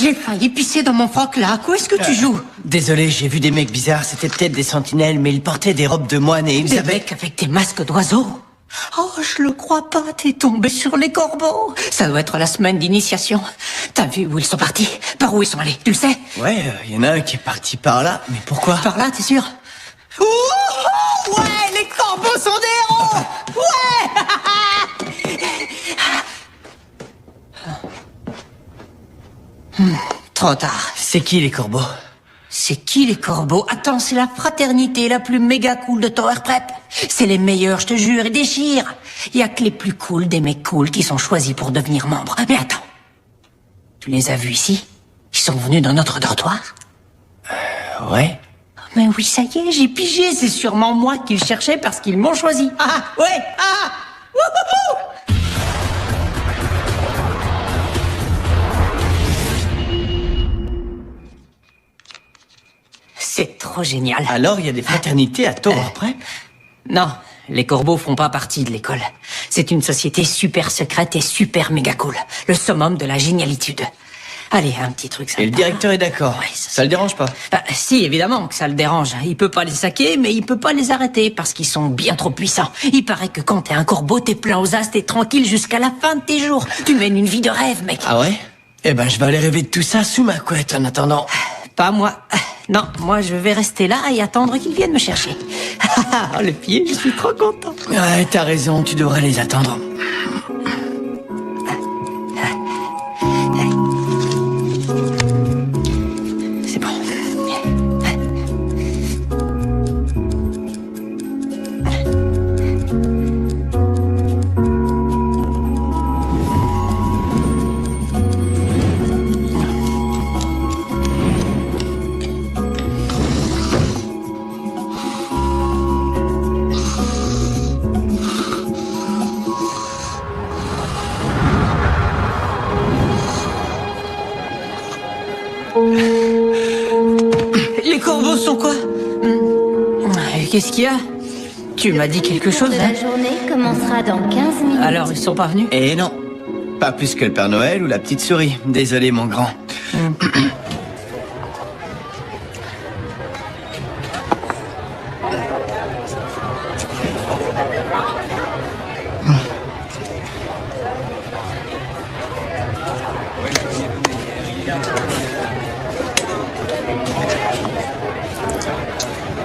J'ai failli pisser dans mon froc là. Où est-ce que tu joues? Désolé, j'ai vu des mecs bizarres. C'était peut-être des sentinelles, mais ils portaient des robes de moine et ils Des avaient... mecs avec des masques d'oiseaux? Oh, je le crois pas, t'es tombé sur les corbeaux. Ça doit être la semaine d'initiation. T'as vu où ils sont partis? Par où ils sont allés, tu le sais? Ouais, y en a un qui est parti par là, mais pourquoi? Par là, t'es sûr? Ouh, ouais, les corbeaux sont des héros. Ouais. Trop tard. C'est qui les corbeaux? C'est qui les corbeaux? Attends, c'est la fraternité la plus méga cool de Tower Prep. C'est les meilleurs, je te jure, ils déchirent. Y a que les plus cool des mecs cool qui sont choisis pour devenir membres. Mais attends, tu les as vus ici? Ils sont venus dans notre dortoir? Ouais. Mais oui, ça y est, j'ai pigé. C'est sûrement moi qu'ils cherchaient parce qu'ils m'ont choisi. Ah, ouais, ah, wouhouhou. C'est trop génial. Alors, il y a des fraternités à Tower Prep? Non, les corbeaux font pas partie de l'école. C'est une société super secrète et super méga cool. Le summum de la génialitude. Allez, un petit truc sympa. Et le directeur est d'accord? Ouais, ça le dérange pas? Si, évidemment que ça le dérange. Il peut pas les saquer, mais il peut pas les arrêter parce qu'ils sont bien trop puissants. Il paraît que quand t'es un corbeau, t'es plein aux as, t'es tranquille jusqu'à la fin de tes jours. Tu mènes une vie de rêve, mec. Ah ouais? Eh ben, je vais aller rêver de tout ça sous ma couette en attendant. Pas moi. Non, moi je vais rester là et attendre qu'ils viennent me chercher. Oh, le pied, je suis trop content. Ouais, t'as raison, tu devrais les attendre. C'est bon. Les corbeaux sont quoi? Qu'est-ce qu'il y a? Tu m'as dit quelque chose, de hein? la journée commencera dans 15 minutes. Alors, ils sont pas venus? Et non. Pas plus que le Père Noël ou la petite souris. Désolé, mon grand.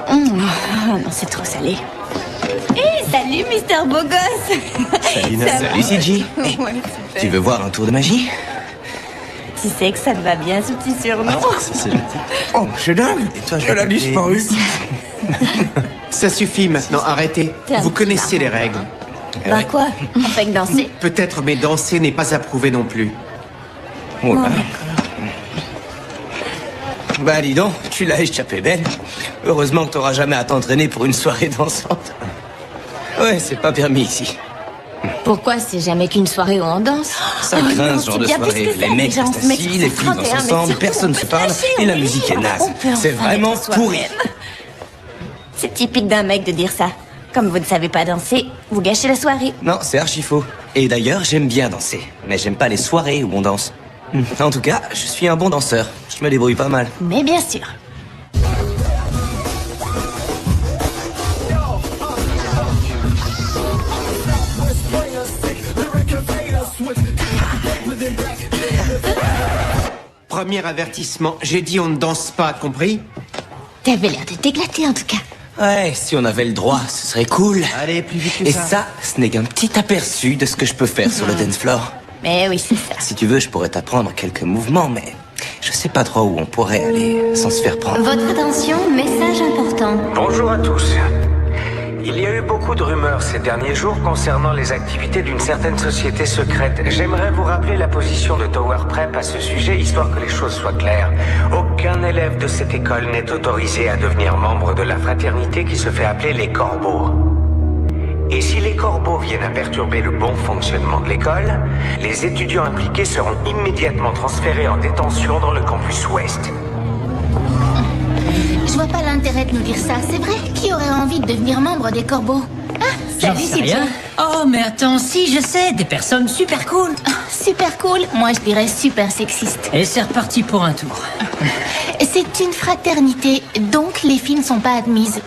Ah non, c'est trop salé. Hé, salut, Mister Beau Gosse. Salut, Ça va? salut CG. Ouais, super. Tu veux voir un tour de magie? Tu sais que ça te va bien, ce petit surnom. C'est gentil. Oh, c'est dingue. Et toi, je Elle a vais disparu. Ça suffit maintenant, arrêtez. T'es un Vous petit connaissez les règles. Bah quoi? Enfin que danser. Peut-être, mais danser n'est pas approuvé non plus. Oh là. Bah dis donc, tu l'as échappé belle. Heureusement que t'auras jamais à t'entraîner pour une soirée dansante. Ouais, c'est pas permis ici. Pourquoi c'est jamais qu'une soirée où on danse? Ça Oh craint non, ce genre c'est de bien plus soirée. que ça, Les mecs déjà, on restent se met assis, sur les filles 31, dansent mais ensemble, surtout, personne on se peut parle se lâcher, et la on est musique est libre. naze. On peut C'est enfin vraiment être pourri. soi-même. C'est typique d'un mec de dire ça. Comme vous ne savez pas danser, vous gâchez la soirée. Non, c'est archi faux. Et d'ailleurs, j'aime bien danser. Mais j'aime pas les soirées où on danse. En tout cas, je suis un bon danseur. Je me débrouille pas mal. Mais bien sûr. Premier avertissement, j'ai dit on ne danse pas, compris? T'avais l'air de t'éclater en tout cas. Ouais, si on avait le droit, ce serait cool. Allez, plus vite que Et ça. ça, ce n'est qu'un petit aperçu de ce que je peux faire sur le dance floor. Mais oui, c'est ça. Si tu veux, je pourrais t'apprendre quelques mouvements, mais je sais pas trop où on pourrait aller sans se faire prendre. Votre attention, message important. Bonjour à tous. Il y a eu beaucoup de rumeurs ces derniers jours concernant les activités d'une certaine société secrète. J'aimerais vous rappeler la position de Tower Prep à ce sujet, histoire que les choses soient claires. Aucun élève de cette école n'est autorisé à devenir membre de la fraternité qui se fait appeler les Corbeaux. Et si les Corbeaux viennent à perturber le bon fonctionnement de l'école, les étudiants impliqués seront immédiatement transférés en détention dans le campus ouest. Je vois pas l'intérêt de nous dire ça, c'est vrai. Qui aurait envie de devenir membre des Corbeaux? Ah, J'en salut sais Sylvia. rien. Oh, mais attends, si, je sais, des personnes super cool. super cool. Moi, je dirais super sexiste. Et c'est reparti pour un tour. C'est une fraternité, donc les filles ne sont pas admises.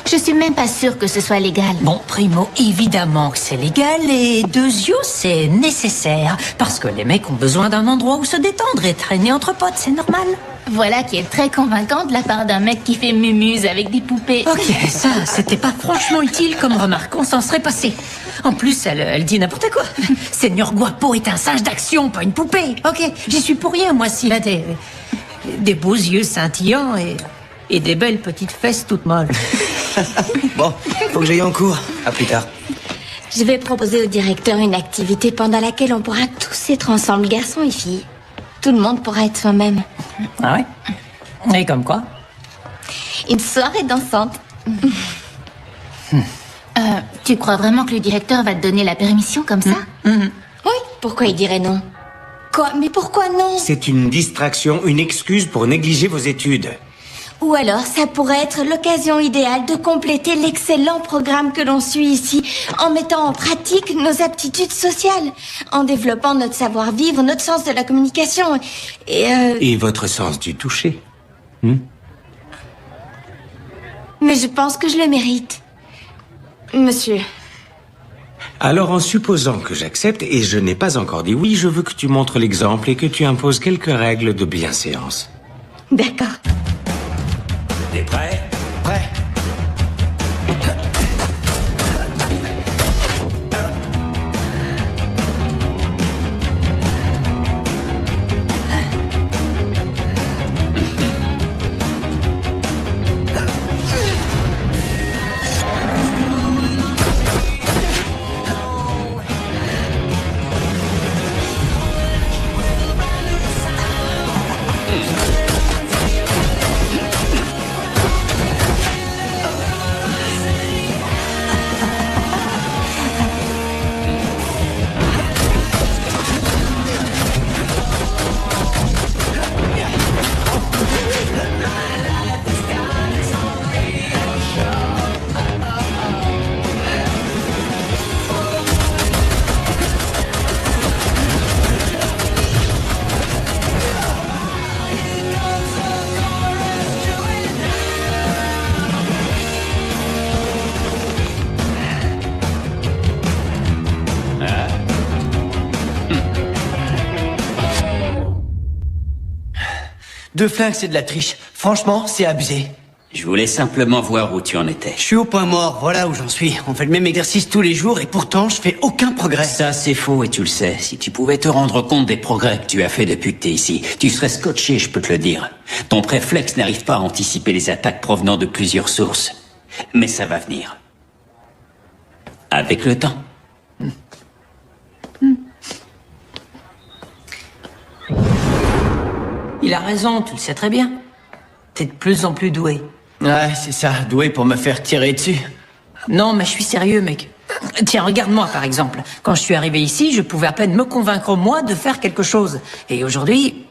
Je suis même pas sûre que ce soit légal. Bon, primo, évidemment que c'est légal, et deuxio, c'est nécessaire. Parce que les mecs ont besoin d'un endroit où se détendre et traîner entre potes, c'est normal. Voilà qui est très convaincant de la part d'un mec qui fait mumuse avec des poupées. Ok, ça, c'était pas franchement utile comme remarque, on s'en serait passé. En plus, elle dit n'importe quoi. Seigneur Guapo est un singe d'action, pas une poupée. Ok, j'y suis pour rien, moi, s'il a des beaux yeux scintillants et des belles petites fesses toutes molles. Bon, faut que j'aille en cours. À plus tard. Je vais proposer au directeur une activité pendant laquelle on pourra tous être ensemble, garçons et filles. Tout le monde pourra être soi-même. Ah ouais? Et comme quoi? Une soirée dansante. Tu crois vraiment que le directeur va te donner la permission comme ça? Oui, pourquoi il dirait non? Quoi? Mais pourquoi non? C'est une distraction, une excuse pour négliger vos études. Ou alors, ça pourrait être l'occasion idéale de compléter l'excellent programme que l'on suit ici, en mettant en pratique nos aptitudes sociales, en développant notre savoir-vivre, notre sens de la communication, Et votre sens du toucher. Mais je pense que je le mérite. Monsieur. Alors, en supposant que j'accepte, et je n'ai pas encore dit oui, je veux que tu montres l'exemple et que tu imposes quelques règles de bienséance. D'accord. T'es prêt? Prêt. Deux flingues, c'est de la triche. Franchement, c'est abusé. Je voulais simplement voir où tu en étais. Je suis au point mort, voilà où j'en suis. On fait le même exercice tous les jours et pourtant, je fais aucun progrès. Ça, c'est faux et tu le sais. Si tu pouvais te rendre compte des progrès que tu as fait depuis que t'es ici, tu serais scotché, je peux te le dire. Ton préflexe n'arrive pas à anticiper les attaques provenant de plusieurs sources. Mais ça va venir. Avec le temps. Il a raison, tu le sais très bien. T'es de plus en plus doué. Ouais, c'est ça, doué pour me faire tirer dessus. Non, mais je suis sérieux, mec. Tiens, regarde-moi, par exemple. Quand je suis arrivé ici, je pouvais à peine me convaincre, moi, de faire quelque chose. Et aujourd'hui,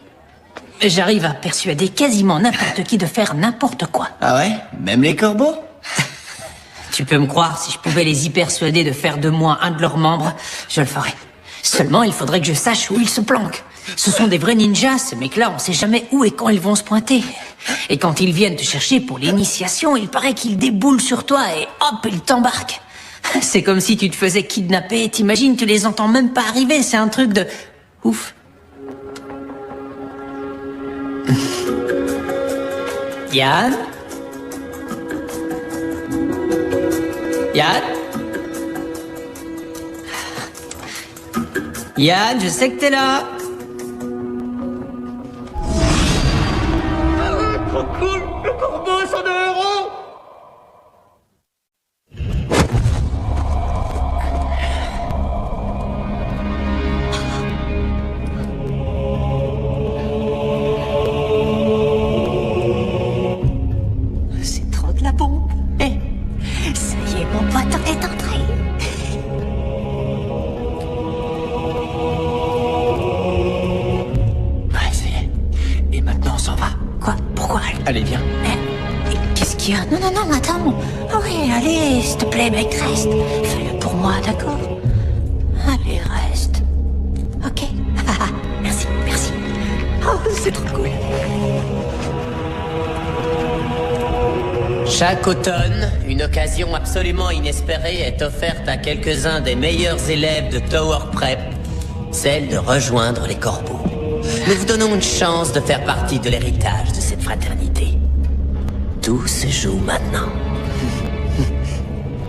j'arrive à persuader quasiment n'importe qui de faire n'importe quoi. Ah ouais? Même les corbeaux? Tu peux me croire, si je pouvais les y persuader de faire de moi un de leurs membres, je le ferais. Seulement, il faudrait que je sache où ils se planquent. Ce sont des vrais ninjas, ces mecs-là, on sait jamais où et quand ils vont se pointer. Et quand ils viennent te chercher pour l'initiation, il paraît qu'ils déboulent sur toi et hop, ils t'embarquent. C'est comme si tu te faisais kidnapper, t'imagines, tu les entends même pas arriver, c'est un truc de... ouf. Yann? Yann? Yann, je sais que t'es là. Trop cool, le corbeau, c'est un héros! C'est trop de la bombe. Eh, ça y est, mon pote, on est entré. Ouais, ça y est. Et maintenant, on s'en va. Quoi? Pourquoi? Allez, viens. Eh, qu'est-ce qu'il y a? Non, non, non, attends. Ah oui, allez, s'il te plaît, mec, reste. Fais-le pour moi, d'accord? Allez, reste. Ok. Chaque automne, une occasion absolument inespérée est offerte à quelques-uns des meilleurs élèves de Tower Prep, celle de rejoindre les Corbeaux. Nous vous donnons une chance de faire partie de l'héritage de cette fraternité. Tout se joue maintenant.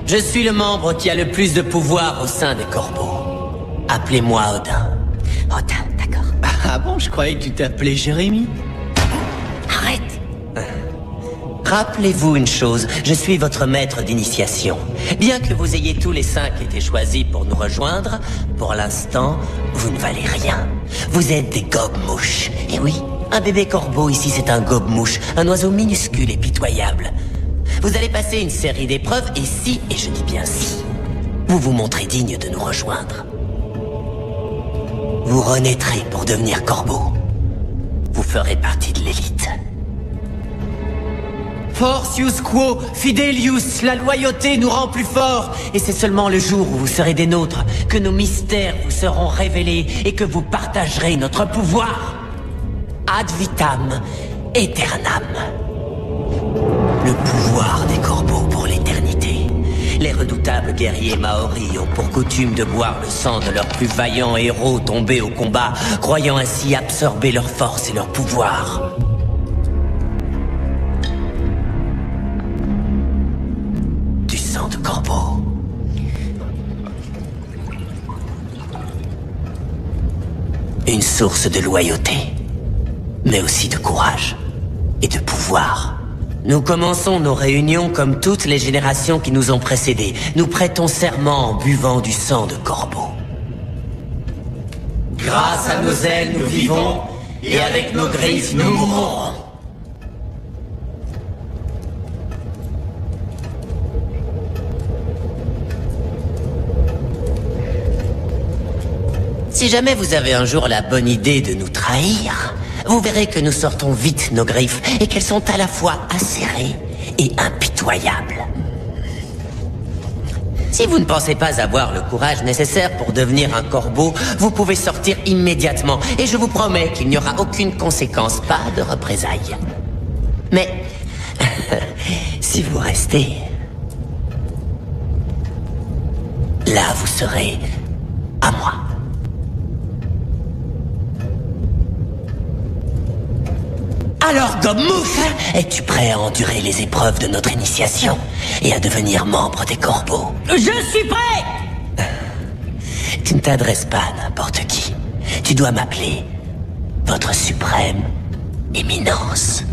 Je suis le membre qui a le plus de pouvoir au sein des Corbeaux. Appelez-moi Odin. Odin, d'accord. Ah bon, je croyais que tu t'appelais Jérémy. Arrête. Rappelez-vous une chose, je suis votre maître d'initiation. Bien que vous ayez tous les 5 été choisis pour nous rejoindre, pour l'instant, vous ne valez rien. Vous êtes des gobe-mouches. Et oui, un bébé corbeau ici, c'est un gobe-mouche, un oiseau minuscule et pitoyable. Vous allez passer une série d'épreuves et si, et je dis bien si, vous vous montrez digne de nous rejoindre, vous renaîtrez pour devenir corbeau. Vous ferez partie de l'élite. Forcius quo fidelius, la loyauté nous rend plus forts. Et c'est seulement le jour où vous serez des nôtres que nos mystères vous seront révélés et que vous partagerez notre pouvoir. Ad vitam aeternam. Le pouvoir des corbeaux pour l'éternité. Les redoutables guerriers maoris ont pour coutume de boire le sang de leurs plus vaillants héros tombés au combat, croyant ainsi absorber leur force et leur pouvoir. Du sang de corbeau. Une source de loyauté, mais aussi de courage et de pouvoir. Nous commençons nos réunions comme toutes les générations qui nous ont précédés. Nous prêtons serment en buvant du sang de corbeau. Grâce à nos ailes, nous vivons, et avec nos griffes, nous mourrons. Si jamais vous avez un jour la bonne idée de nous trahir, vous verrez que nous sortons vite nos griffes et qu'elles sont à la fois acérées et impitoyables. Si vous ne pensez pas avoir le courage nécessaire pour devenir un corbeau, vous pouvez sortir immédiatement et je vous promets qu'il n'y aura aucune conséquence, pas de représailles. Mais si vous restez, là vous serez à moi. Alors, gobe-mouche, es-tu prêt à endurer les épreuves de notre initiation et à devenir membre des corbeaux? Je suis prêt! Tu ne t'adresses pas à n'importe qui. Tu dois m'appeler votre suprême éminence.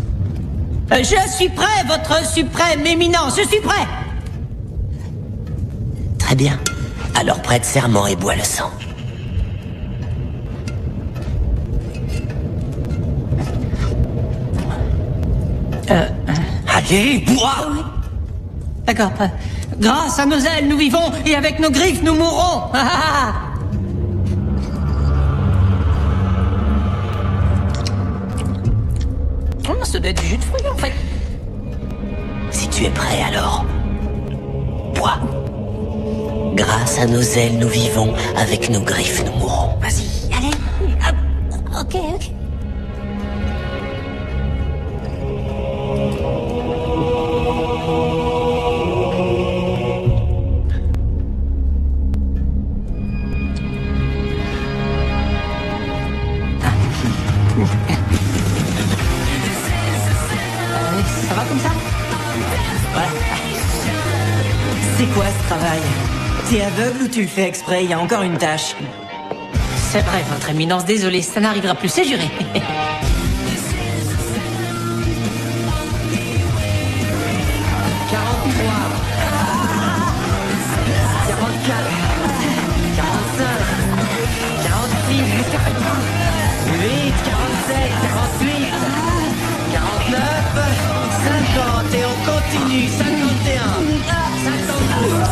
Je suis prêt, votre suprême éminence, je suis prêt! Très bien. Alors prête serment et bois le sang. Allez, bois! D'accord. Grâce à nos ailes, nous vivons, et avec nos griffes, nous mourrons! Oh, ça doit être du jus de fruits, en fait. Si tu es prêt, alors, bois. Grâce à nos ailes, nous vivons, avec nos griffes, nous mourrons. Vas-y, allez. Ok, ok. Ça va comme ça? Voilà. C'est quoi ce travail? T'es aveugle ou tu le fais exprès? Il y a encore une tâche. C'est vrai, votre éminence, désolé, ça n'arrivera plus, c'est juré. 50 et on continue, 51, 52.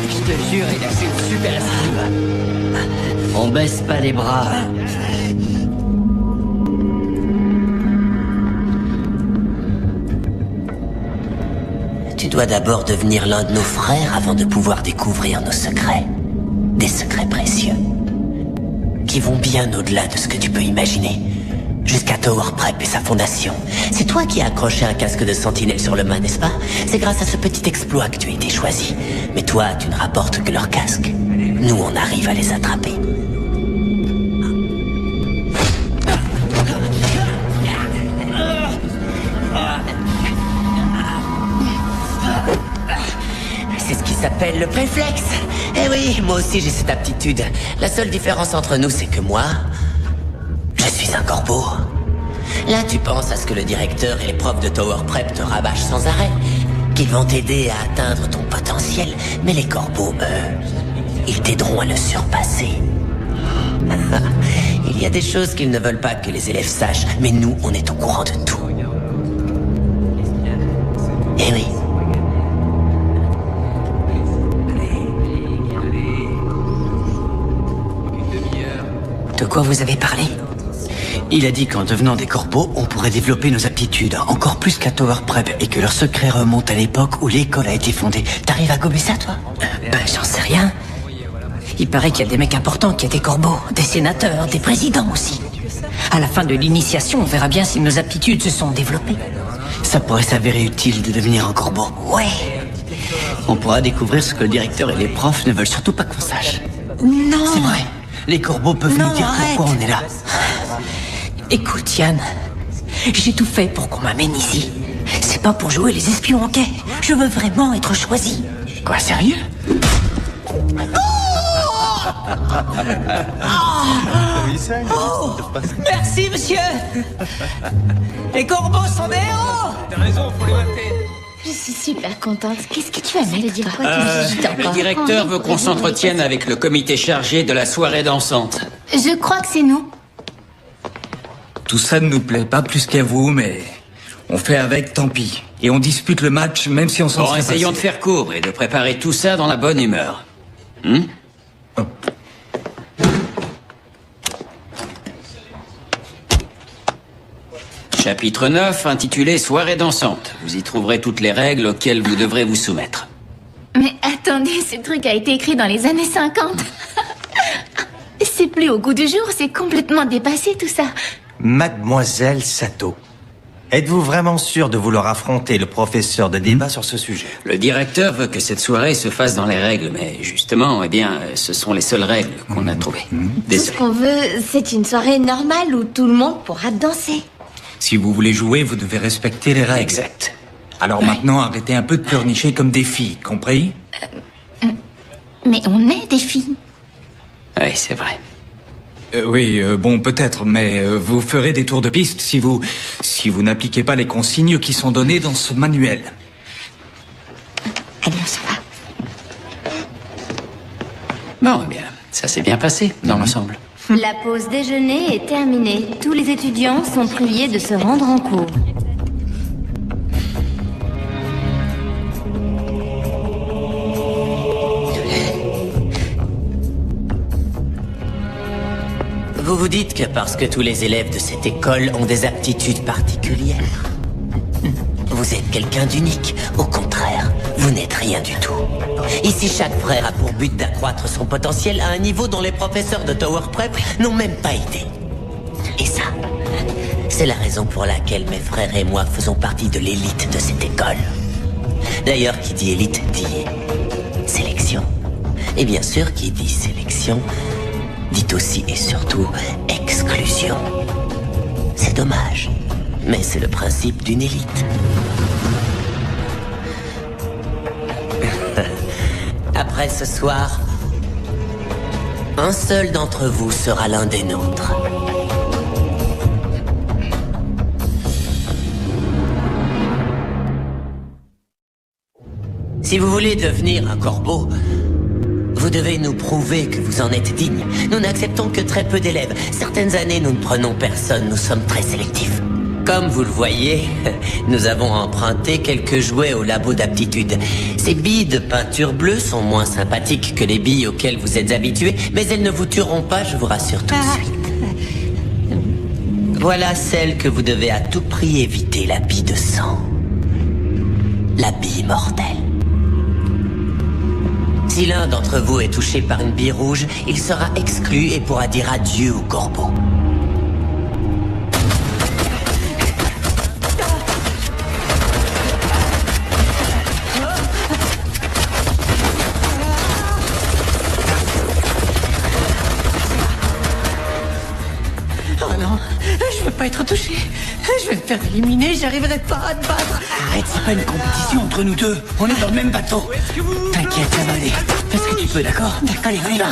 Je te jure, il a fait une super esquive. On baisse pas les bras. Tu dois d'abord devenir l'un de nos frères avant de pouvoir découvrir nos secrets. Des secrets précieux. Qui vont bien au-delà de ce que tu peux imaginer. Jusqu'à Tower Prep et sa fondation. C'est toi qui as accroché un casque de sentinelle sur le mât, n'est-ce pas? C'est grâce à ce petit exploit que tu as été choisi. Mais toi, tu ne rapportes que leur casque. Nous, on arrive à les attraper. C'est ce qui s'appelle le préflexe. Eh oui, moi aussi j'ai cette aptitude. La seule différence entre nous, c'est que moi, je suis un corbeau. Là, tu penses à ce que le directeur et les profs de Tower Prep te rabâchent sans arrêt. Qu'ils vont t'aider à atteindre ton potentiel. Mais les corbeaux, eux, ils t'aideront à le surpasser. Il y a des choses qu'ils ne veulent pas que les élèves sachent, mais nous, on est au courant de tout. Eh oui. De quoi vous avez parlé? Il a dit qu'en devenant des corbeaux, on pourrait développer nos aptitudes, encore plus qu'à Tower Prep, et que leur secret remonte à l'époque où l'école a été fondée. T'arrives à gober ça, toi? J'en sais rien. Il paraît qu'il y a des mecs importants qui étaient corbeaux, des sénateurs, des présidents aussi. À la fin de l'initiation, on verra bien si nos aptitudes se sont développées. Ça pourrait s'avérer utile de devenir un corbeau. Ouais. On pourra découvrir ce que le directeur et les profs ne veulent surtout pas qu'on sache. Non. C'est vrai. Les corbeaux peuvent Non, nous dire arrête. pourquoi on est là. Écoute, Yann, j'ai tout fait pour qu'on m'amène ici. C'est pas pour jouer les espions, ok? Je veux vraiment être choisi. Quoi, sérieux? Merci, monsieur. Les corbeaux sont des héros. Je suis super contente. Qu'est-ce que tu vas mettre, dire quoi? Le directeur veut qu'on s'entretienne avec le comité chargé de la soirée dansante. Je crois que c'est nous. Tout ça ne nous plaît pas plus qu'à vous, mais on fait avec, tant pis. Et on dispute le match, même si on s'en Bon, serait essayons de passé. faire court et de préparer tout ça dans la bonne humeur. Chapitre 9, intitulé Soirée dansante. Vous y trouverez toutes les règles auxquelles vous devrez vous soumettre. Mais attendez, ce truc a été écrit dans les années 50. C'est plus au goût du jour, c'est complètement dépassé tout ça. Mademoiselle Sato, êtes-vous vraiment sûre de vouloir affronter le professeur de débat sur ce sujet? Le directeur veut que cette soirée se fasse dans les règles, mais justement, eh bien, ce sont les seules règles qu'on a trouvées. Tout ce Désolé. qu'on veut, c'est une soirée normale où tout le monde pourra danser. Si vous voulez jouer, vous devez respecter les règles. Exact. Alors maintenant, arrêtez un peu de pleurnicher comme des filles, compris? Mais on est des filles. Oui, c'est vrai. Oui, bon, peut-être, mais vous ferez des tours de piste si vous n'appliquez pas les consignes qui sont données dans ce manuel. Allez, on s'en va. Bon, eh bien, ça s'est bien passé dans l'ensemble. La pause déjeuner est terminée. Tous les étudiants sont priés de se rendre en cours. Vous vous dites que parce que tous les élèves de cette école ont des aptitudes particulières, vous êtes quelqu'un d'unique. Au contraire, vous n'êtes rien du tout. Ici, chaque frère a pour but d'accroître son potentiel à un niveau dont les professeurs de Tower Prep n'ont même pas idée. Et ça, c'est la raison pour laquelle mes frères et moi faisons partie de l'élite de cette école. D'ailleurs, qui dit élite dit sélection. Et bien sûr, qui dit sélection dit aussi et surtout exclusion. C'est dommage, mais c'est le principe d'une élite. Après ce soir, un seul d'entre vous sera l'un des nôtres. Si vous voulez devenir un corbeau, vous devez nous prouver que vous en êtes digne. Nous n'acceptons que très peu d'élèves. Certaines années, nous ne prenons personne. Nous sommes très sélectifs. Comme vous le voyez, nous avons emprunté quelques jouets au labo d'aptitude. Ces billes de peinture bleue sont moins sympathiques que les billes auxquelles vous êtes habitués, mais elles ne vous tueront pas, je vous rassure tout de suite. Voilà celle que vous devez à tout prix éviter, la bille de sang. la bille mortelle. Si l'un d'entre vous est touché par une bille rouge, il sera exclu et pourra dire adieu au corbeau. Oh non, je veux pas être touché. Je vais me faire éliminer, j'arriverai pas à te battre. Arrête, c'est pas une compétition entre nous deux. On est dans le même bateau. T'inquiète, ça va aller. Fais ce que tu peux, d'accord? Allez, on y va.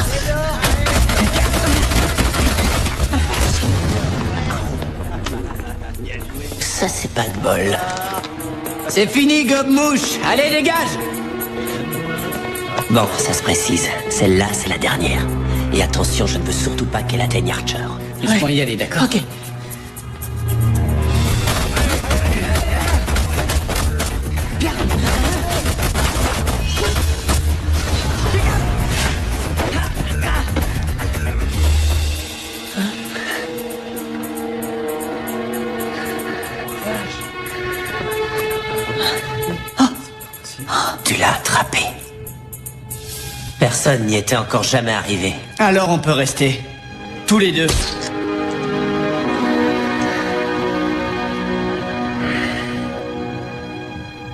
Ça, c'est pas de bol. C'est fini, gobe-mouche. Allez, dégage. Bon, ça se précise. Celle-là, c'est la dernière. Et attention, je ne veux surtout pas qu'elle atteigne Archer. Laisse-moi y aller, d'accord? Ok. Tu l'as attrapé. Personne n'y était encore jamais arrivé. Alors on peut rester. Tous les deux.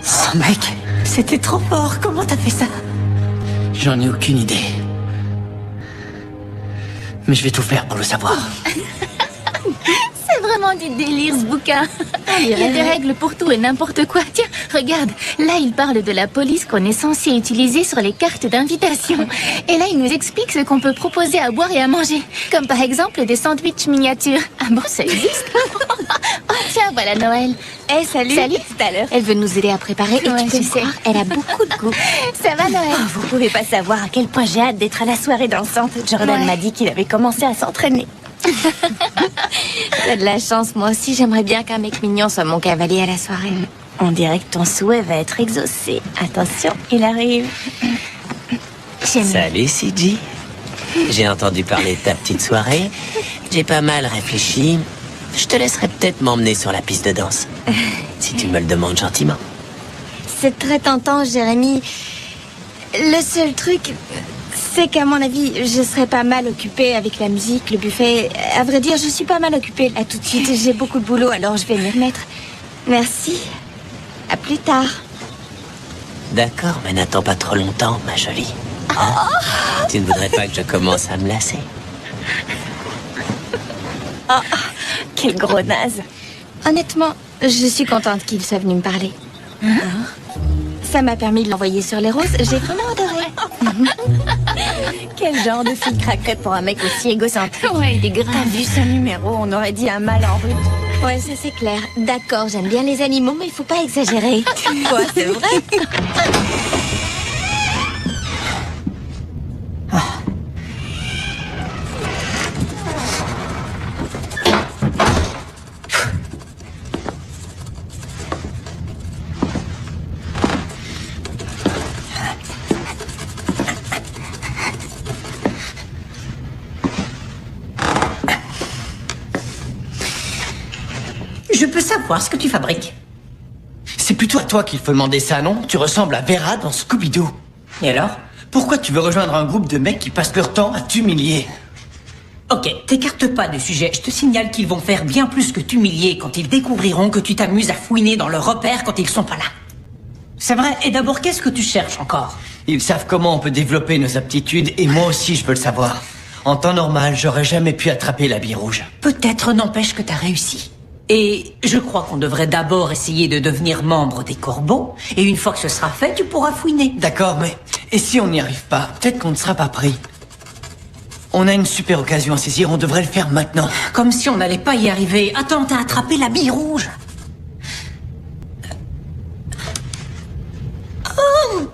Oh mec, c'était trop fort. Comment t'as fait ça? J'en ai aucune idée. Mais je vais tout faire pour le savoir. C'est vraiment du délire, ce bouquin. Il y a des règles pour tout et n'importe quoi. Tiens, regarde. Là, il parle de la police qu'on est censé utiliser sur les cartes d'invitation. Et là, il nous explique ce qu'on peut proposer à boire et à manger. Comme par exemple des sandwichs miniatures. Ah bon, ça existe? Oh, tiens, voilà Noël. Eh, salut. Salut. Tout à l'heure. Elle veut nous aider à préparer et Ouais, tu peux je me sais. croire, Elle a beaucoup de goût. Ça va, Noël? Oh, vous pouvez pas savoir à quel point j'ai hâte d'être à la soirée dansante. Jordan Ouais. m'a dit qu'il avait commencé à s'entraîner. T'as de la chance, moi aussi j'aimerais bien qu'un mec mignon soit mon cavalier à la soirée. On dirait que ton souhait va être exaucé. Attention, il arrive. J'aime bien. Salut, CG. J'ai entendu parler de ta petite soirée. J'ai pas mal réfléchi. Je te laisserai peut-être m'emmener sur la piste de danse. Si tu me le demandes gentiment. C'est très tentant, Jérémy. Le seul truc, c'est qu'à mon avis, je serais pas mal occupée avec la musique, le buffet. À vrai dire, je suis pas mal occupée là tout de suite. J'ai beaucoup de boulot, alors je vais m'y remettre. Merci. À plus tard. D'accord, mais n'attends pas trop longtemps, ma jolie. Hein? Tu ne voudrais pas que je commence à me lasser? Quel gros naze. Honnêtement, je suis contente qu'il soit venu me parler. Ça m'a permis de l'envoyer sur les roses. J'ai vraiment adoré. Quel genre de fille craquerait pour un mec aussi égocentrique? Ouais, il est grave. T'as vu son numéro? On aurait dit un mal en route. Ouais, ça c'est clair. D'accord, j'aime bien les animaux, mais il faut pas exagérer. Quoi, c'est vrai? Je peux savoir ce que tu fabriques. C'est plutôt à toi qu'il faut demander ça, non? Tu ressembles à Vera dans Scooby-Doo. Et alors? Pourquoi tu veux rejoindre un groupe de mecs qui passent leur temps à t'humilier? Ok, t'écartes pas du sujet. Je te signale qu'ils vont faire bien plus que t'humilier quand ils découvriront que tu t'amuses à fouiner dans leurs repères quand ils sont pas là. C'est vrai. Et d'abord, qu'est-ce que tu cherches encore? Ils savent comment on peut développer nos aptitudes et moi aussi je veux le savoir. En temps normal, j'aurais jamais pu attraper la bille rouge. Peut-être n'empêche que t'as réussi. Et je crois qu'on devrait d'abord essayer de devenir membre des Corbeaux. Et une fois que ce sera fait, tu pourras fouiner. D'accord, mais et si on n'y arrive pas? Peut-être qu'on ne sera pas pris. On a une super occasion à saisir, on devrait le faire maintenant. Comme si on n'allait pas y arriver. Attends, t'as attrapé la bille rouge. Oh!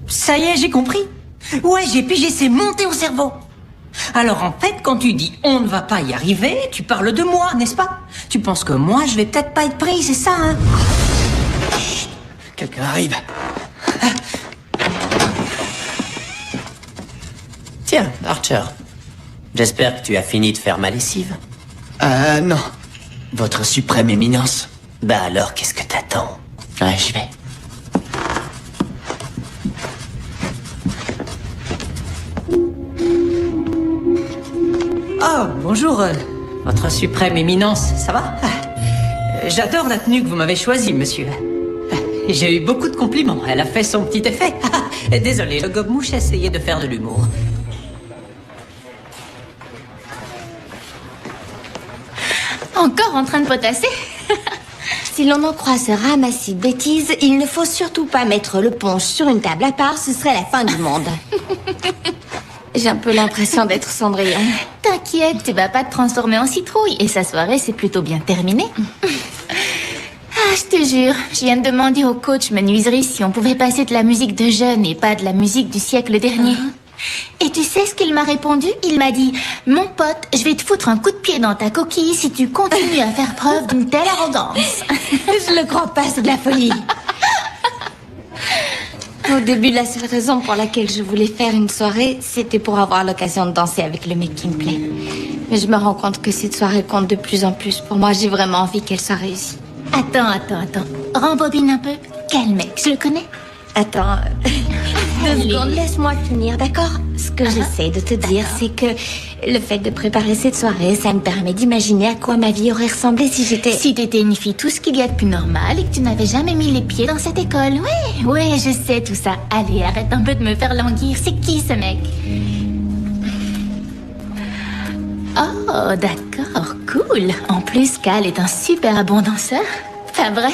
Ça y est, j'ai compris. Ouais, j'ai pigé, c'est monté au cerveau. Alors en fait, quand tu dis on ne va pas y arriver, tu parles de moi, n'est-ce pas? Tu penses que moi, je vais peut-être pas être pris, c'est ça, hein? Chut, quelqu'un arrive. Tiens, Archer. J'espère que tu as fini de faire ma lessive. Non. Votre suprême éminence. Bah alors, qu'est-ce que t'attends? Ouais, j'y vais. Oh, bonjour, votre suprême éminence, ça va? J'adore la tenue que vous m'avez choisie, monsieur. J'ai eu beaucoup de compliments, elle a fait son petit effet. Désolé, le gobe-mouche essayait de faire de l'humour. Encore en train de potasser? Si l'on en croit ce ramassis de bêtises, il ne faut surtout pas mettre le punch sur une table à part, ce serait la fin du monde. J'ai un peu l'impression d'être Cendrillon. T'inquiète, tu vas pas te transformer en citrouille. Et sa soirée, c'est plutôt bien terminé. Ah, je te jure, je viens de demander au coach menuiserie si on pouvait passer de la musique de jeunes et pas de la musique du siècle dernier. Et tu sais ce qu'il m'a répondu? Il m'a dit « Mon pote, je vais te foutre un coup de pied dans ta coquille si tu continues à faire preuve d'une telle arrogance. » Je le crois pas, c'est de la folie. Au début, la seule raison pour laquelle je voulais faire une soirée, c'était pour avoir l'occasion de danser avec le mec qui me plaît. Mais je me rends compte que cette soirée compte de plus en plus. Pour moi, j'ai vraiment envie qu'elle soit réussie. Attends. Rembobine un peu. Quel mec? Je le connais? Attends, 2 secondes, laisse-moi finir, d'accord? Ce que j'essaie de te dire, c'est que le fait de préparer cette soirée, ça me permet d'imaginer à quoi ma vie aurait ressemblé si j'étais... Si t'étais une fille tout ce qu'il y a de plus normal et que tu n'avais jamais mis les pieds dans cette école. Ouais, je sais tout ça. Allez, arrête un peu de me faire languir. C'est qui ce mec? Oh, d'accord, cool. En plus, Cal est un super bon danseur. Pas vrai?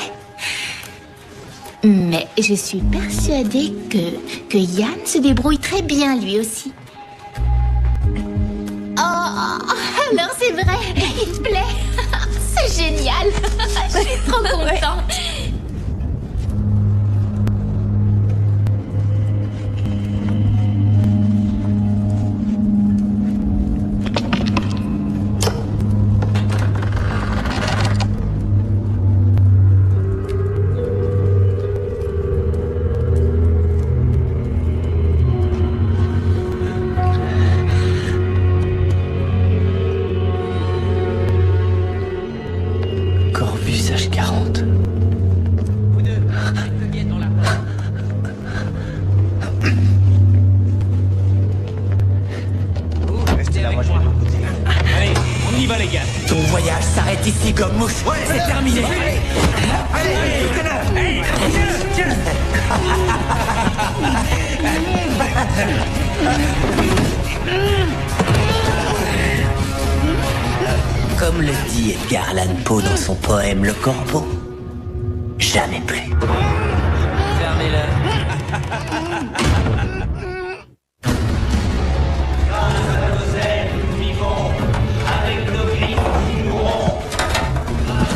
Mais je suis persuadée que Yann se débrouille très bien lui aussi. Oh, alors c'est vrai, il te plaît. C'est génial. Je suis trop contente. Corbus H40. Restez là, moi je vais de l'autre côté. Allez, on y va les gars. Ton voyage s'arrête ici comme mouche. Ouais, c'est terminé. Comme le dit Edgar Allan Poe dans son poème Le Corbeau, jamais plus. Fermez-le.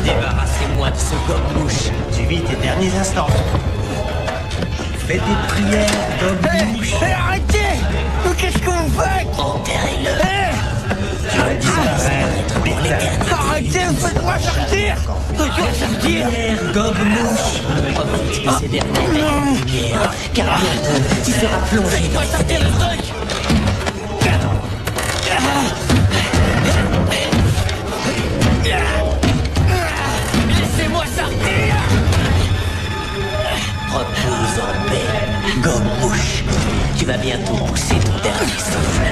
Débarrassez-moi de ce gobe-mouche. Tu vis tes derniers instants. Fais des prières, gobe-mouche. Arrêtez! Qu'est-ce que vous faites? Enterrez-le. Je disparaître pour l'éternité. Arrêtez, faites-moi sortir! Faites-moi sortir! Gobe-mouche, profite de ces dernières lumières, car bientôt tu seras plongé dans les ténèbres. Laissez-moi sortir! Repose en paix, gobe-mouche. Tu vas bientôt pousser ton dernier souffle.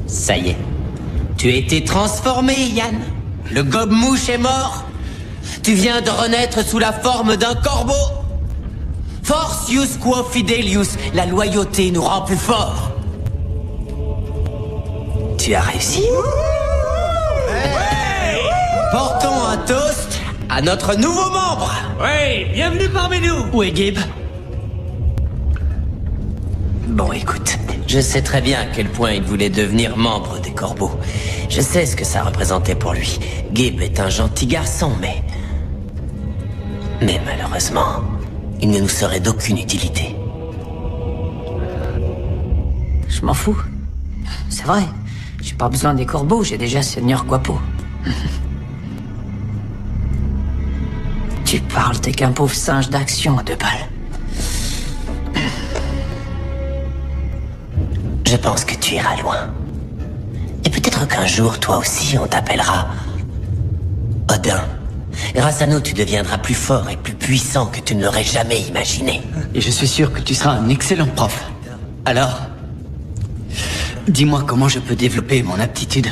Ça y est. Tu as été transformé, Yann. Le gobe-mouche est mort. Tu viens de renaître sous la forme d'un corbeau. Forcius quo fidelius, la loyauté nous rend plus forts. Tu as réussi. Portons un toast à notre nouveau membre. Oui, bienvenue parmi nous! Où est Gib? Bon, écoute, je sais très bien à quel point il voulait devenir membre des Corbeaux. Je sais ce que ça représentait pour lui. Gib est un gentil garçon, mais malheureusement, il ne nous serait d'aucune utilité. Je m'en fous. c'est vrai. J'ai pas besoin des corbeaux, j'ai déjà Seigneur Quapo. Tu parles, t'es qu'un pauvre singe d'action à 2 balles. Je pense que tu iras loin. Et peut-être qu'un jour, toi aussi, on t'appellera Odin. Grâce à nous, tu deviendras plus fort et plus puissant que tu ne l'aurais jamais imaginé. Et je suis sûr que tu seras un excellent prof. Alors, dis-moi comment je peux développer mon aptitude.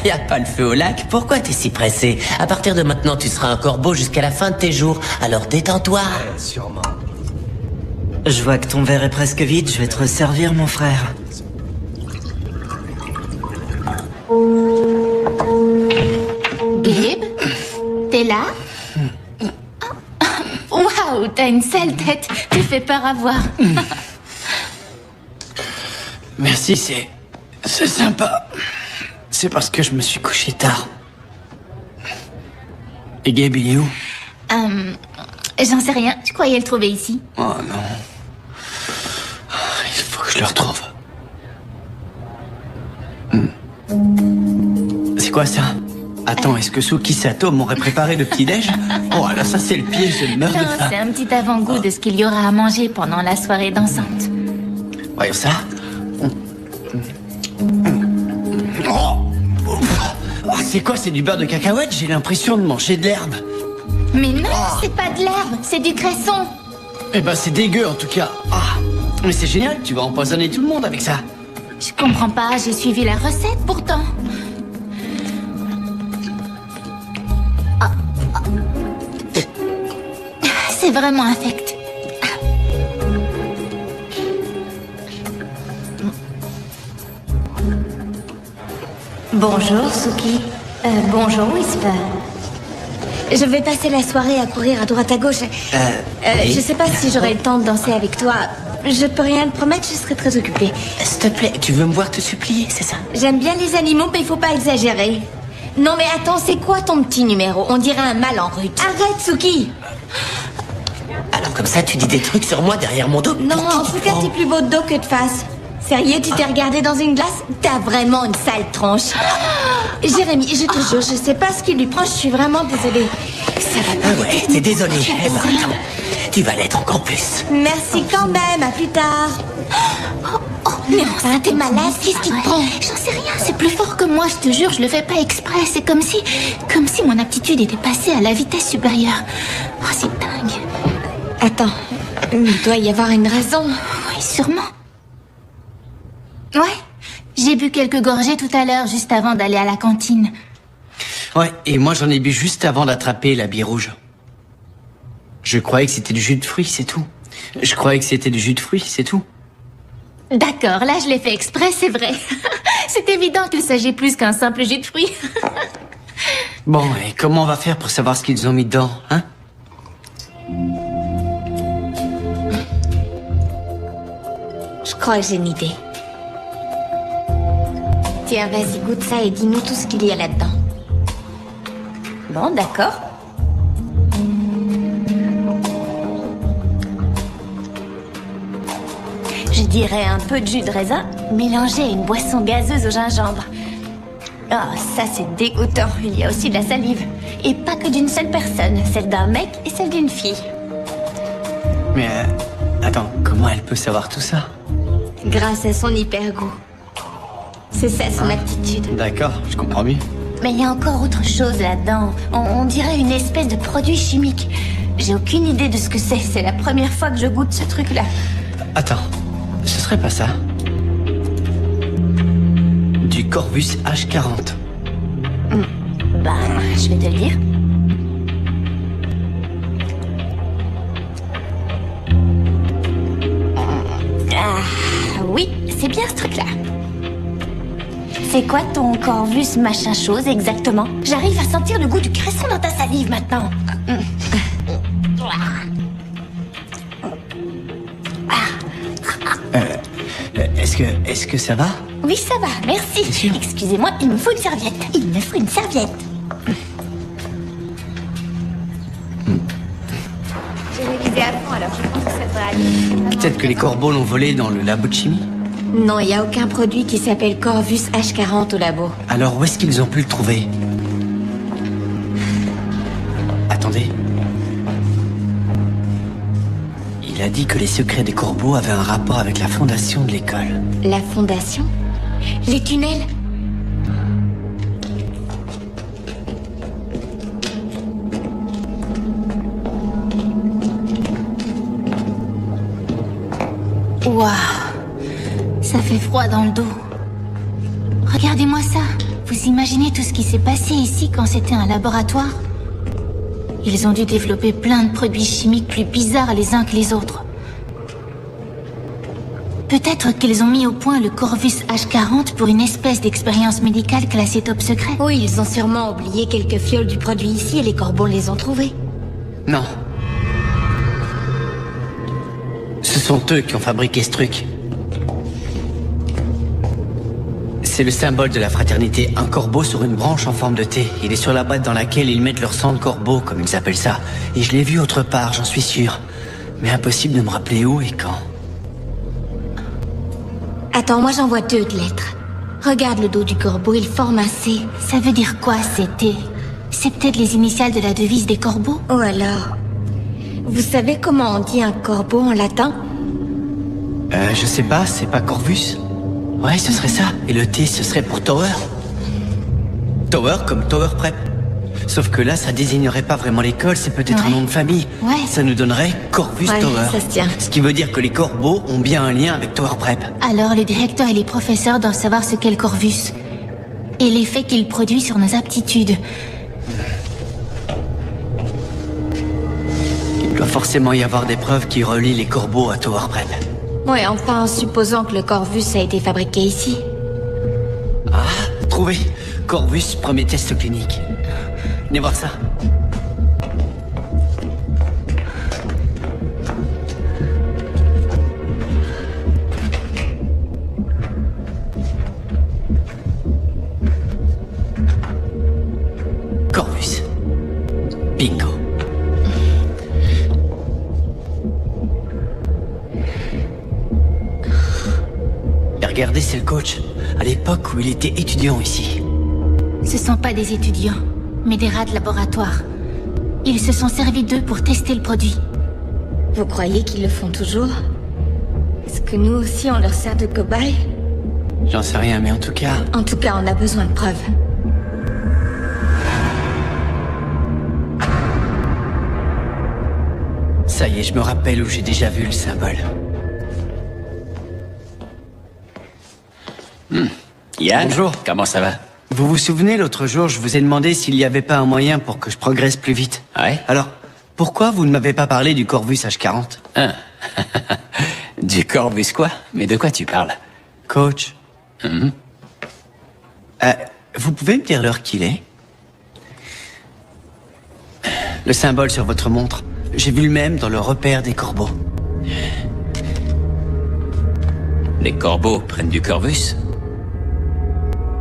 Y a pas le feu au lac, pourquoi t'es si pressé? À partir de maintenant, tu seras un corbeau jusqu'à la fin de tes jours, alors détends-toi. Sûrement. Je vois que ton verre est presque vide, je vais te resservir, mon frère. Gabe, t'es là? Waouh, t'as une sale tête. Tu fais peur à voir. Merci, c'est sympa. C'est parce que je me suis couché tard. Et Gabe, il est où? J'en sais rien. Je croyais le trouver ici. Oh non. Il faut que je le retrouve. C'est quoi ça? Attends, est-ce que Suki Sato m'aurait préparé le petit-déj? Oh, alors ça, c'est le pied, je meurs de Non, faim. c'est un petit avant-goût de ce qu'il y aura à manger pendant la soirée dansante. Voyons ça. Oh, c'est quoi? C'est du beurre de cacahuète? J'ai l'impression de manger de l'herbe. Mais non, c'est pas de l'herbe, c'est du cresson. Eh ben, c'est dégueu, en tout cas. Ah, mais c'est génial, tu vas empoisonner tout le monde avec ça. Je comprends pas, j'ai suivi la recette pourtant. C'est vraiment infect. Bonjour, Suki. Bonjour, Whisper. Je vais passer la soirée à courir à droite à gauche. Oui. Je sais pas si j'aurai le temps de danser avec toi. Je peux rien te promettre, je serai très occupée. S'il te plaît, tu veux me voir te supplier, c'est ça? J'aime bien les animaux, mais il faut pas exagérer. Non mais attends, c'est quoi ton petit numéro? On dirait un mal en rut. Arrête, Suki. Alors comme ça, tu dis des trucs sur moi derrière mon dos? Non, en tout cas, t'es plus beau de dos que de face. Sérieux, tu t'es regardé dans une glace? T'as vraiment une sale tronche. Jérémy, je te jure, je sais pas ce qui lui prend, je suis vraiment désolée. Ça va pas. Ah ouais, t'es désolé. Eh ben attends, tu vas l'être encore plus. Merci quand même, à plus tard. Mais enfin, T'es malade, qu'est-ce qui te prend? J'en sais rien, c'est plus fort que moi, je te jure, je le fais pas exprès. C'est comme si mon aptitude était passée à la vitesse supérieure. Oh, c'est dingue. Attends, il doit y avoir une raison. Oui, sûrement. Ouais, j'ai bu quelques gorgées tout à l'heure, juste avant d'aller à la cantine. Ouais, et moi j'en ai bu juste avant d'attraper la bille rouge. Je croyais que c'était du jus de fruits, c'est tout. Je croyais que c'était du jus de fruits, c'est tout. D'accord, là je l'ai fait exprès, c'est vrai. C'est évident qu'il s'agit plus qu'un simple jus de fruits. Bon, et comment on va faire pour savoir ce qu'ils ont mis dedans, hein? Je crois que j'ai une idée. Tiens, vas-y, goûte ça et dis-nous tout ce qu'il y a là-dedans. Bon, d'accord. Je dirais un peu de jus de raisin mélangé à une boisson gazeuse au gingembre. Oh, ça c'est dégoûtant. Il y a aussi de la salive. Et pas que d'une seule personne, celle d'un mec et celle d'une fille. Mais, attends, comment elle peut savoir tout ça? Grâce à son hyper-goût. C'est ça son aptitude. D'accord, je comprends mieux. Mais il y a encore autre chose là-dedans. On dirait une espèce de produit chimique. J'ai aucune idée de ce que c'est. C'est la première fois que je goûte ce truc-là. Attends, ce serait pas ça? Du Corvus H40. Ben, je vais te le dire. Ah, oui, c'est bien ce truc-là. C'est quoi ton Corvus machin chose exactement? J'arrive à sentir le goût du cresson dans ta salive maintenant. Est-ce que ça va? Oui, ça va, merci. Excusez-moi, il me faut une serviette. Il me faut une serviette. J'ai révisé à fond alors je pense que ça devrait aller. Peut-être que les corbeaux l'ont volé dans le labo de chimie. Non, il n'y a aucun produit qui s'appelle Corvus H40 au labo. Alors où est-ce qu'ils ont pu le trouver? Attendez. Il a dit que les secrets des corbeaux avaient un rapport avec la fondation de l'école. La fondation? Les tunnels? Waouh, ça fait froid dans le dos. Regardez-moi ça. Vous imaginez tout ce qui s'est passé ici quand c'était un laboratoire? Ils ont dû développer plein de produits chimiques plus bizarres les uns que les autres. Peut-être qu'ils ont mis au point le Corvus H40 pour une espèce d'expérience médicale classée top secret. Oui, ils ont sûrement oublié quelques fioles du produit ici et les corbeaux les ont trouvées. Non. Ce sont eux qui ont fabriqué ce truc. C'est le symbole de la fraternité, un corbeau sur une branche en forme de T. Il est sur la boîte dans laquelle ils mettent leur sang de corbeau, comme ils appellent ça. Et je l'ai vu autre part, j'en suis sûr. Mais impossible de me rappeler où et quand. Attends, moi j'en vois 2 de lettres. Regarde le dos du corbeau, il forme un C. Ça veut dire quoi, c'était? C'est peut-être les initiales de la devise des corbeaux? Ou alors... Vous savez comment on dit un corbeau en latin? Je sais pas, c'est pas Corvus? Ouais, ce serait ça. Et le T, ce serait pour Tower. Tower comme Tower Prep. Sauf que là, ça désignerait pas vraiment l'école, c'est peut-être un nom de famille. Ouais. Ça nous donnerait Corvus Tower. Ça se tient. Ce qui veut dire que les corbeaux ont bien un lien avec Tower Prep. Alors le directeur et les professeurs doivent savoir ce qu'est le Corvus. Et l'effet qu'il produit sur nos aptitudes. Il doit forcément y avoir des preuves qui relient les corbeaux à Tower Prep. Ouais, enfin en supposant que le Corvus a été fabriqué ici. Ah, trouvé. Corvus, premier test clinique. Venez voir ça. Corvus. Bingo. Et regardez, c'est le coach. À l'époque où il était étudiant ici. Ce sont pas des étudiants, mais des rats de laboratoire. Ils se sont servis d'eux pour tester le produit. Vous croyez qu'ils le font toujours? Est-ce que nous aussi on leur sert de cobaye? J'en sais rien, mais en tout cas... En tout cas, on a besoin de preuves. Ça y est, je me rappelle où j'ai déjà vu le symbole. Yann, bonjour. Comment ça va? Vous vous souvenez, l'autre jour, je vous ai demandé s'il n'y avait pas un moyen pour que je progresse plus vite. Ouais. Alors, pourquoi vous ne m'avez pas parlé du Corvus H40? Ah. Du Corvus quoi? Mais de quoi tu parles? Coach. Vous pouvez me dire l'heure qu'il est? Le symbole sur votre montre. J'ai vu le même dans le repère des corbeaux. Les corbeaux prennent du Corvus?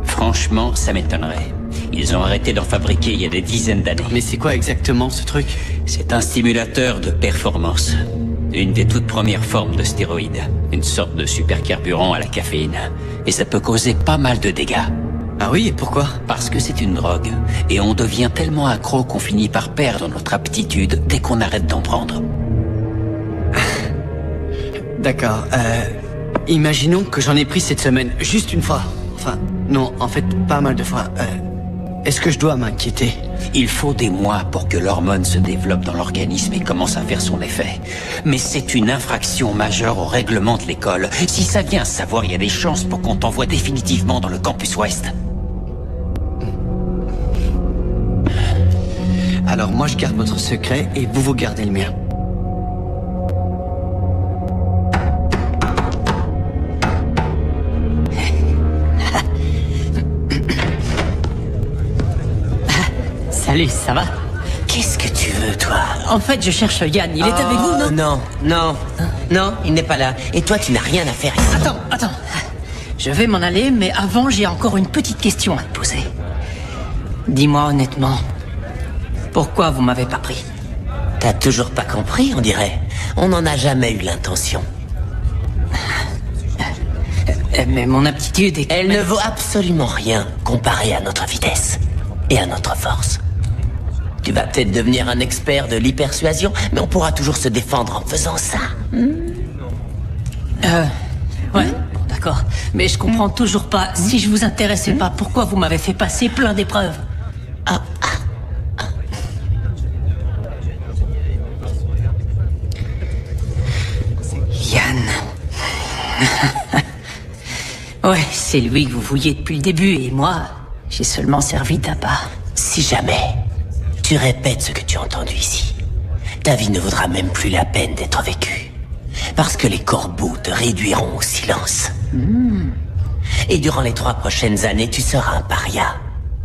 Franchement, ça m'étonnerait. Ils ont arrêté d'en fabriquer il y a des dizaines d'années. Mais c'est quoi exactement ce truc? C'est un stimulateur de performance. Une des toutes premières formes de stéroïdes. Une sorte de supercarburant à la caféine. Et ça peut causer pas mal de dégâts. Ah oui, et pourquoi? Parce que c'est une drogue. Et on devient tellement accro qu'on finit par perdre notre aptitude dès qu'on arrête d'en prendre. D'accord, imaginons que j'en ai pris cette semaine, juste une fois. Enfin, non, en fait, pas mal de fois. Est-ce que je dois m'inquiéter? Il faut des mois pour que l'hormone se développe dans l'organisme et commence à faire son effet. Mais c'est une infraction majeure au règlement de l'école. Si ça vient à savoir, il y a des chances pour qu'on t'envoie définitivement dans le campus ouest. Alors moi je garde votre secret et vous gardez le mien. Salut, ça va? Qu'est-ce que tu veux, toi? En fait, je cherche Yann. Il est avec vous, non? Non, il n'est pas là. Et toi, tu n'as rien à faire ici. Attends. Je vais m'en aller, mais avant, j'ai encore une petite question à te poser. Dis-moi honnêtement, pourquoi vous m'avez pas pris? T'as toujours pas compris, on dirait. On n'en a jamais eu l'intention. Mais mon aptitude est... Elle ne vaut absolument rien comparée à notre vitesse et à notre force. Tu vas peut-être devenir un expert de l'hypersuasion, mais on pourra toujours se défendre en faisant ça. Ouais, bon, d'accord. Mais je comprends toujours pas. Si je vous intéressais pas, pourquoi vous m'avez fait passer plein d'épreuves? Yann. Ouais, c'est lui que vous vouliez depuis le début, et moi, j'ai seulement servi d'appât. Si jamais tu répètes ce que tu as entendu ici, ta vie ne vaudra même plus la peine d'être vécue. Parce que les corbeaux te réduiront au silence. Et durant les 3 prochaines années, tu seras un paria.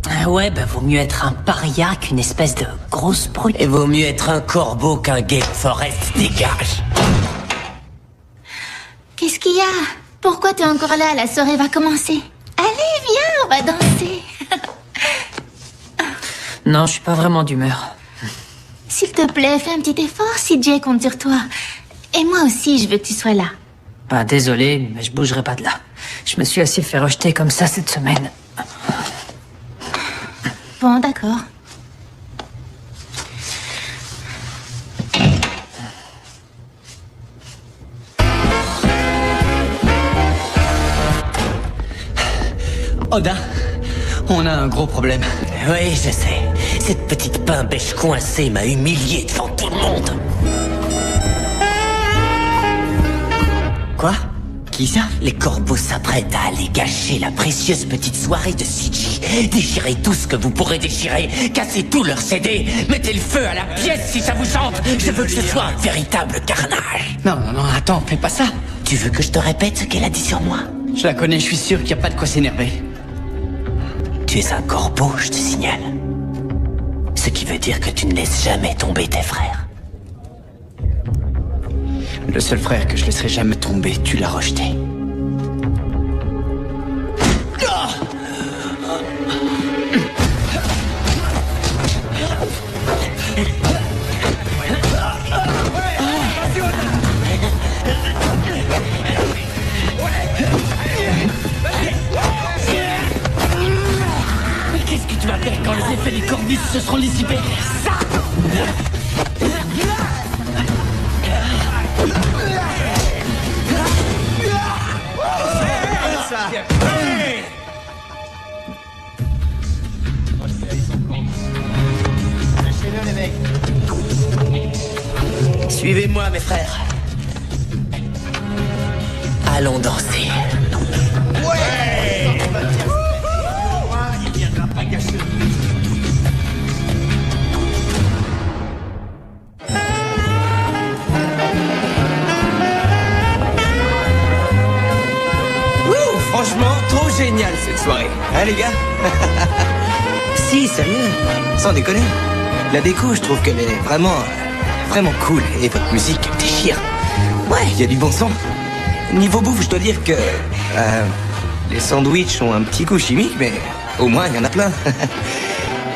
Ah ouais, bah vaut mieux être un paria qu'une espèce de grosse brute. Et vaut mieux être un corbeau qu'un Gale Forest, dégage. Qu'est-ce qu'il y a? Pourquoi t'es encore là? La soirée va commencer. Allez, viens, on va danser. Non, je suis pas vraiment d'humeur. S'il te plaît, fais un petit effort, CJ compte sur toi. Et moi aussi, je veux que tu sois là. Bah désolé, mais je bougerai pas de là. Je me suis assez fait rejeter comme ça cette semaine. Bon, d'accord. Oda, on a un gros problème. Oui, je sais. Cette petite pain-bêche coincée m'a humilié devant tout le monde. Quoi? Qui ça? Les corbeaux s'apprêtent à aller gâcher la précieuse petite soirée de CJ. Déchirez tout ce que vous pourrez déchirer. Cassez tous leurs CD. Mettez le feu à la pièce si ça vous chante. Je veux que ce soit un véritable carnage. Non, attends, fais pas ça. Tu veux que je te répète ce qu'elle a dit sur moi? Je la connais, je suis sûr qu'il n'y a pas de quoi s'énerver. Tu es un corbeau, je te signale. Ce qui veut dire que tu ne laisses jamais tomber tes frères. Le seul frère que je laisserai jamais tomber, tu l'as rejeté. Mais qu'est-ce que tu vas faire quand les effets des cornus se seront dissipés? Ça! Suivez-moi, mes frères. Allons danser. Ouais! Il viendra pas gâcher. Franchement, trop génial cette soirée. Hein les gars? Si, sérieux, sans déconner. La déco, je trouve qu'elle est vraiment cool. Et votre musique déchire. Ouais, il y a du bon son. Niveau bouffe, je dois dire que les sandwichs ont un petit goût chimique, mais au moins il y en a plein.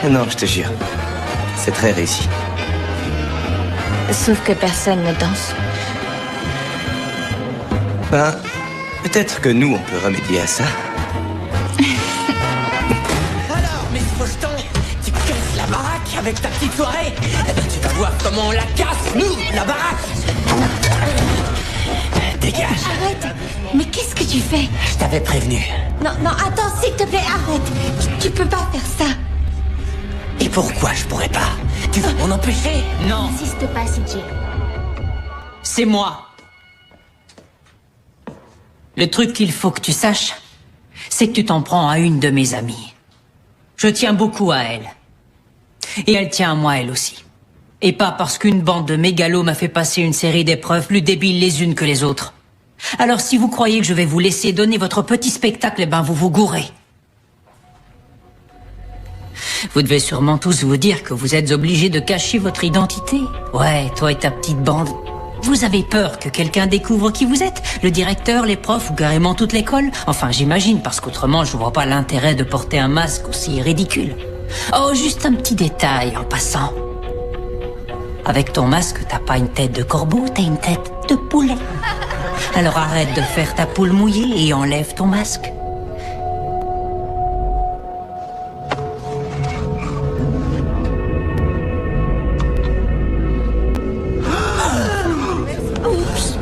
Non, je te jure, c'est très réussi. Sauf que personne ne danse. Ben, peut-être que nous, on peut remédier à ça. Alors, mes fauchetons, tu casses la baraque avec ta petite soirée? Eh ben, tu vas voir comment on la casse, nous, la baraque! Dégage. Arrête! Mais qu'est-ce que tu fais? Je t'avais prévenu. Non, attends, s'il te plaît, arrête! Tu peux pas faire ça! Et pourquoi je pourrais pas? Tu vas m'en empêcher? Non. N'insiste pas, CJ. C'est moi. Le truc qu'il faut que tu saches, c'est que tu t'en prends à une de mes amies. Je tiens beaucoup à elle. Et elle tient à moi, elle aussi. Et pas parce qu'une bande de mégalos m'a fait passer une série d'épreuves plus débiles les unes que les autres. Alors si vous croyez que je vais vous laisser donner votre petit spectacle, eh ben vous vous gourrez. Vous devez sûrement tous vous dire que vous êtes obligés de cacher votre identité. Ouais, toi et ta petite bande. Vous avez peur que quelqu'un découvre qui vous êtes? Le directeur, les profs ou carrément toute l'école? Enfin, j'imagine, parce qu'autrement, je vois pas l'intérêt de porter un masque aussi ridicule. Oh, juste un petit détail en passant. Avec ton masque, t'as pas une tête de corbeau, t'as une tête de poulet. Alors arrête de faire ta poule mouillée et enlève ton masque. Oups.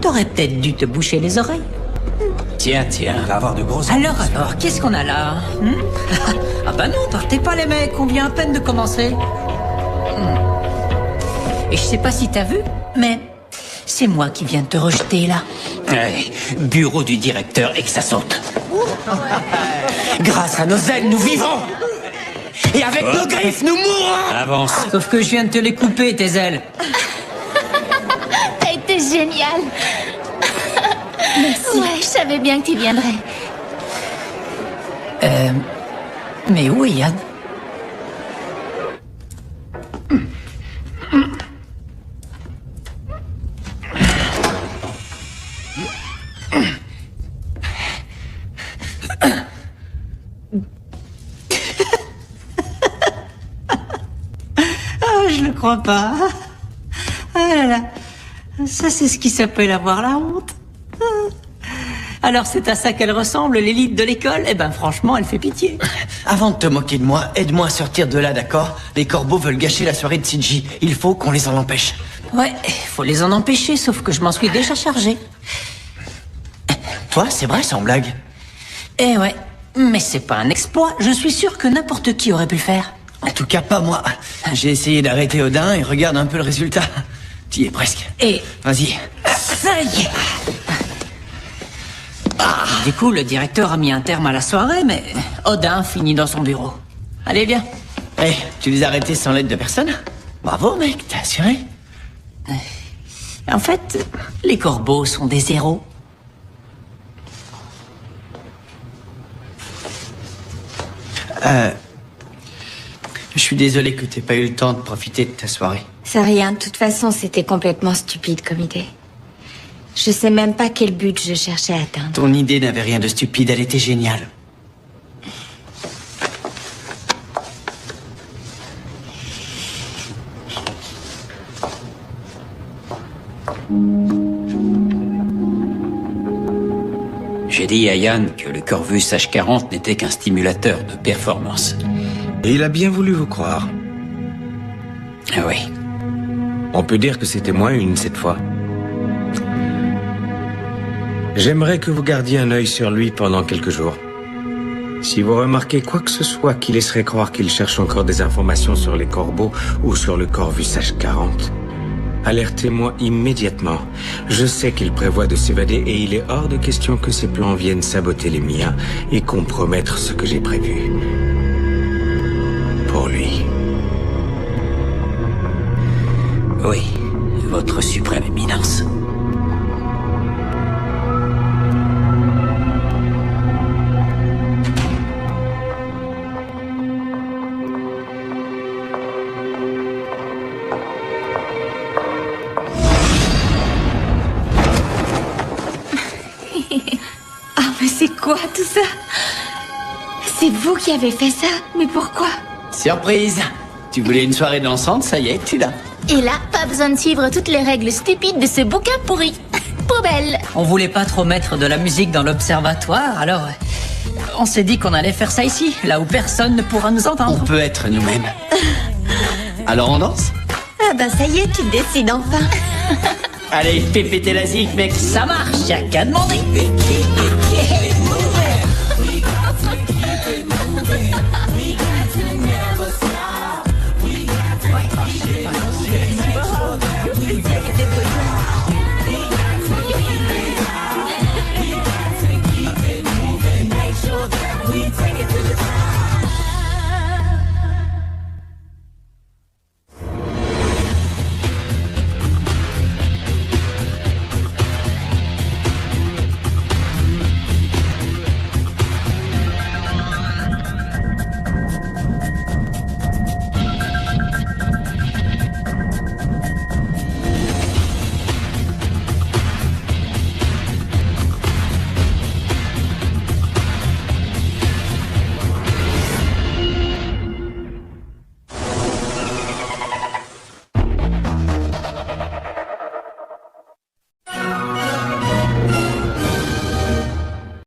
T'aurais peut-être dû te boucher les oreilles. Tiens. Il va avoir de grosses... Alors, qu'est-ce qu'on a là Ah bah non, partez pas les mecs, on vient à peine de commencer. Et je sais pas si t'as vu, mais c'est moi qui viens de te rejeter là. Allez, bureau du directeur et que ça saute. Grâce à nos ailes, nous vivons. Et avec nos griffes, nous mourrons. Avance. Sauf que je viens de te les couper, tes ailes. T'as été génial. Merci. Ouais, je savais bien que tu viendrais. Mais où est Yann? Je le crois pas. Ah là là. Ça, c'est ce qui s'appelle avoir la honte. Alors, c'est à ça qu'elle ressemble, l'élite de l'école? Eh ben, franchement, elle fait pitié. Avant de te moquer de moi, aide-moi à sortir de là, d'accord? Les corbeaux veulent gâcher la soirée de CJ. Il faut qu'on les en empêche. Ouais, faut les en empêcher, sauf que je m'en suis déjà chargé. Toi, c'est vrai, sans blague? Eh ouais, mais c'est pas un exploit. Je suis sûr que n'importe qui aurait pu le faire. En tout cas, pas moi. J'ai essayé d'arrêter Odin et regarde un peu le résultat. T'y es presque. Et... Vas-y. Ça y est. Du coup, le directeur a mis un terme à la soirée, mais Odin finit dans son bureau. Allez, viens. Hé, tu les as arrêtés sans l'aide de personne? Bravo, mec, t'as assuré. En fait, les corbeaux sont des héros. Je suis désolé que t'aies pas eu le temps de profiter de ta soirée. C'est rien, de toute façon, c'était complètement stupide comme idée. Je sais même pas quel but je cherchais à atteindre. Ton idée n'avait rien de stupide, elle était géniale. J'ai dit à Yann que le Corvus H40 n'était qu'un stimulateur de performance. Et il a bien voulu vous croire. Ah oui. On peut dire que c'était moins une cette fois. J'aimerais que vous gardiez un œil sur lui pendant quelques jours. Si vous remarquez quoi que ce soit qui laisserait croire qu'il cherche encore des informations sur les corbeaux ou sur le Corvus H40, alertez-moi immédiatement. Je sais qu'il prévoit de s'évader et il est hors de question que ses plans viennent saboter les miens et compromettre ce que j'ai prévu. Pour lui. Oui, votre suprême éminence. Ah, mais c'est quoi tout ça? C'est vous qui avez fait ça? Mais pourquoi? Surprise! Tu voulais une soirée dansante, ça y est, tu l'as. Et là, pas besoin de suivre toutes les règles stupides de ce bouquin pourri. Poubelle. On voulait pas trop mettre de la musique dans l'observatoire, alors on s'est dit qu'on allait faire ça ici, là où personne ne pourra nous entendre. On peut être nous-mêmes. Alors on danse? Ah ben ça y est, tu te décides enfin. Allez, fais péter la zik, mec. Ça marche, y'a qu'à demander.